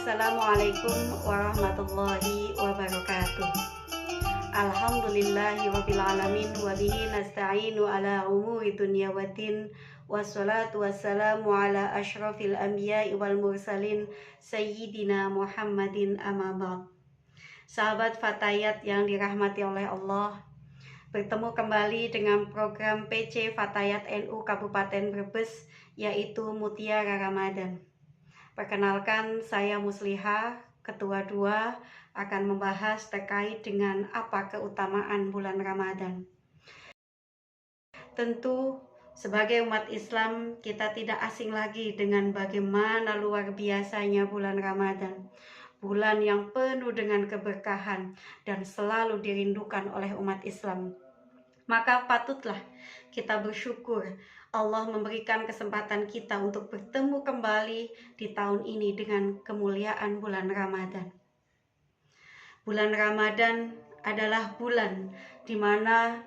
Assalamualaikum warahmatullahi wabarakatuh. Alhamdulillahi rabbil alamin wa bihi nasta'inu ala umuri dunya waddin. Wassalatu wassalamu ala asyrafil anbiya'i wal mursalin sayyidina Muhammadin amma ba'd. Sahabat Fatayat yang dirahmati oleh Allah, bertemu kembali dengan program PC Fatayat NU Kabupaten Brebes, yaitu Mutiara Ramadan. Perkenalkan, saya Muslihah, Ketua 2, akan membahas terkait dengan apa keutamaan bulan Ramadan. Tentu, sebagai umat Islam, kita tidak asing lagi dengan bagaimana luar biasanya bulan Ramadan. Bulan yang penuh dengan keberkahan dan selalu dirindukan oleh umat Islam. Maka patutlah kita bersyukur Allah memberikan kesempatan kita untuk bertemu kembali di tahun ini dengan kemuliaan bulan Ramadan. Bulan Ramadan adalah bulan di mana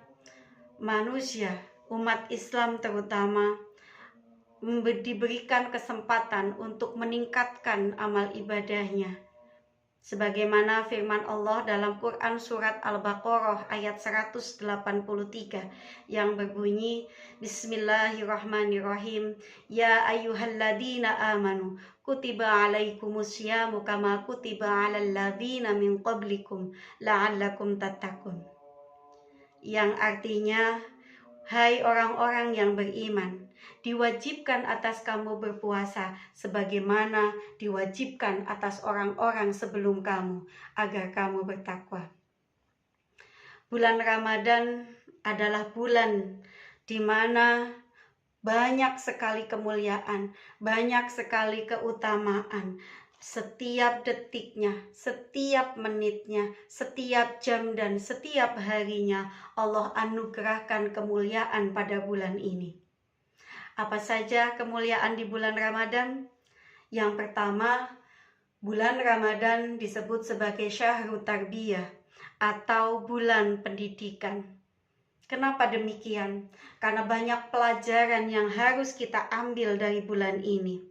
manusia, umat Islam terutama, diberikan kesempatan untuk meningkatkan amal ibadahnya. Sebagaimana firman Allah dalam Quran surat Al-Baqarah ayat 183 yang berbunyi, Bismillahirrahmanirrahim, Ya ayyuhalladzina amanu kutiba alaikumusyamu kama kutiba alal ladzina min qablikum la'allakum tattaqun. Yang artinya, hai orang-orang yang beriman, diwajibkan atas kamu berpuasa sebagaimana diwajibkan atas orang-orang sebelum kamu, agar kamu bertakwa. Bulan Ramadan adalah bulan di mana banyak sekali kemuliaan, banyak sekali keutamaan. Setiap detiknya, setiap menitnya, setiap jam dan setiap harinya Allah anugerahkan kemuliaan pada bulan ini. Apa saja kemuliaan di bulan Ramadan? Yang pertama, bulan Ramadan disebut sebagai Syahrut Tarbiyah atau bulan pendidikan. Kenapa demikian? Karena banyak pelajaran yang harus kita ambil dari bulan ini.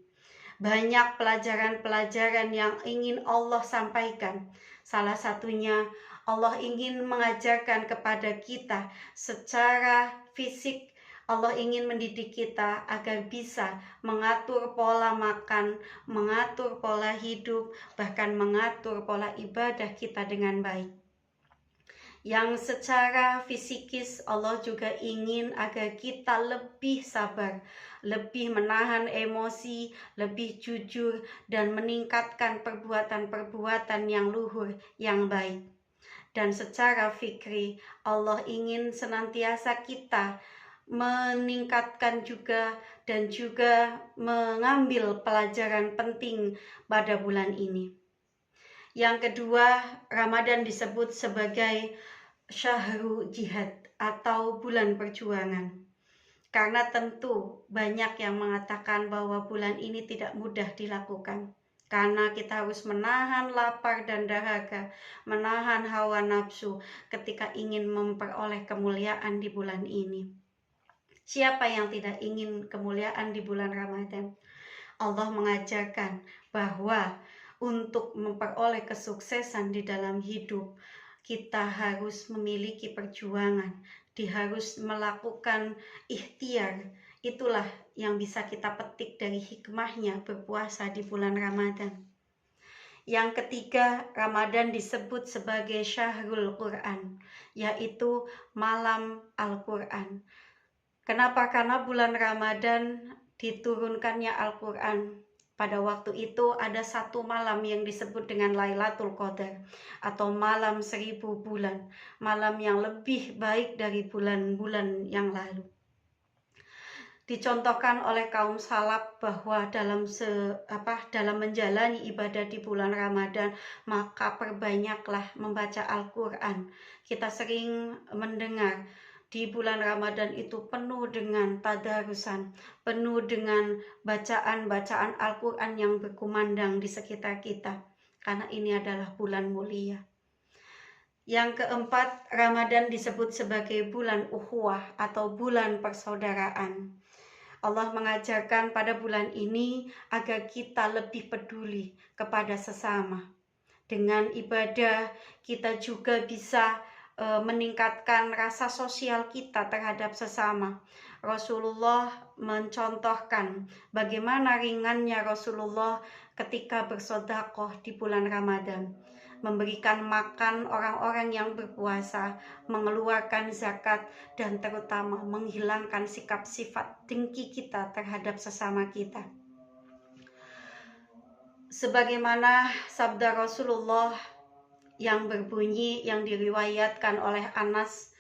Banyak pelajaran-pelajaran yang ingin Allah sampaikan. Salah satunya, Allah ingin mengajarkan kepada kita secara fisik. Allah ingin mendidik kita agar bisa mengatur pola makan, mengatur pola hidup, bahkan mengatur pola ibadah kita dengan baik. Yang secara fisikis Allah juga ingin agar kita lebih sabar, lebih menahan emosi, lebih jujur, dan meningkatkan perbuatan-perbuatan yang luhur, yang baik. Dan secara fikri Allah ingin senantiasa kita meningkatkan juga dan juga mengambil pelajaran penting pada bulan ini. Yang kedua, Ramadan disebut sebagai Syahrul Jihad atau bulan perjuangan. Karena tentu banyak yang mengatakan bahwa bulan ini tidak mudah dilakukan. Karena kita harus menahan lapar dan dahaga, menahan hawa nafsu ketika ingin memperoleh kemuliaan di bulan ini. Siapa yang tidak ingin kemuliaan di bulan Ramadan? Allah mengajarkan bahwa untuk memperoleh kesuksesan di dalam hidup, kita harus memiliki perjuangan, harus melakukan ikhtiar. Itulah yang bisa kita petik dari hikmahnya berpuasa di bulan Ramadan. Yang ketiga, Ramadan disebut sebagai Syahrul Quran, yaitu malam Al-Quran. Kenapa? Karena bulan Ramadan diturunkannya Al-Quran. Pada waktu itu ada satu malam yang disebut dengan Lailatul Qadar atau malam 1000 bulan, malam yang lebih baik dari bulan-bulan yang lalu. Dicontohkan oleh kaum salaf bahwa dalam menjalani ibadah di bulan Ramadan, maka perbanyaklah membaca Al-Quran. Kita sering mendengar di bulan Ramadan itu penuh dengan tadarusan, penuh dengan bacaan-bacaan Al-Quran yang berkumandang di sekitar kita. Karena ini adalah bulan mulia. Yang keempat, Ramadan disebut sebagai bulan ukhuwah atau bulan persaudaraan. Allah mengajarkan pada bulan ini agar kita lebih peduli kepada sesama. Dengan ibadah kita juga bisa meningkatkan rasa sosial kita terhadap sesama. Rasulullah mencontohkan bagaimana ringannya Rasulullah ketika bersedekah di bulan Ramadan, memberikan makan orang-orang yang berpuasa, mengeluarkan zakat, dan terutama menghilangkan sikap sifat dengki kita terhadap sesama kita. Sebagaimana sabda Rasulullah yang berbunyi, yang diriwayatkan oleh Anas,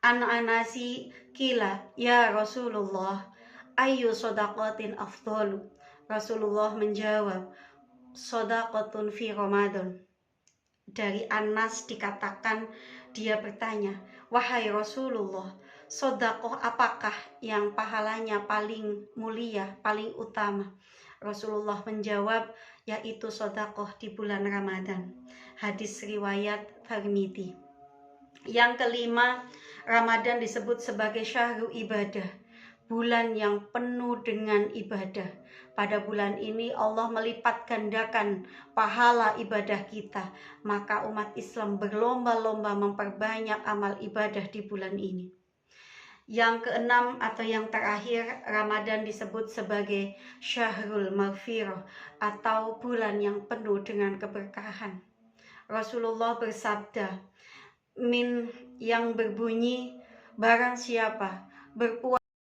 Anasi kila, ya Rasulullah, ayu sodaqatin afdalu. Rasulullah menjawab, sodaqatun fi Ramadan. Dari Anas dikatakan, dia bertanya, wahai Rasulullah, sodakoh apakah yang pahalanya paling mulia, paling utama? Rasulullah menjawab, yaitu sodakoh di bulan Ramadan. Hadis riwayat Tirmidzi. Yang kelima, Ramadan disebut sebagai syahrul ibadah, bulan yang penuh dengan ibadah. Pada bulan ini Allah melipat gandakan pahala ibadah kita, maka umat Islam berlomba-lomba memperbanyak amal ibadah di bulan ini. Yang keenam atau yang terakhir, Ramadan disebut sebagai syahrul maghfirah atau bulan yang penuh dengan keberkahan. Rasulullah bersabda, yang berbunyi, barang siapa berpuasa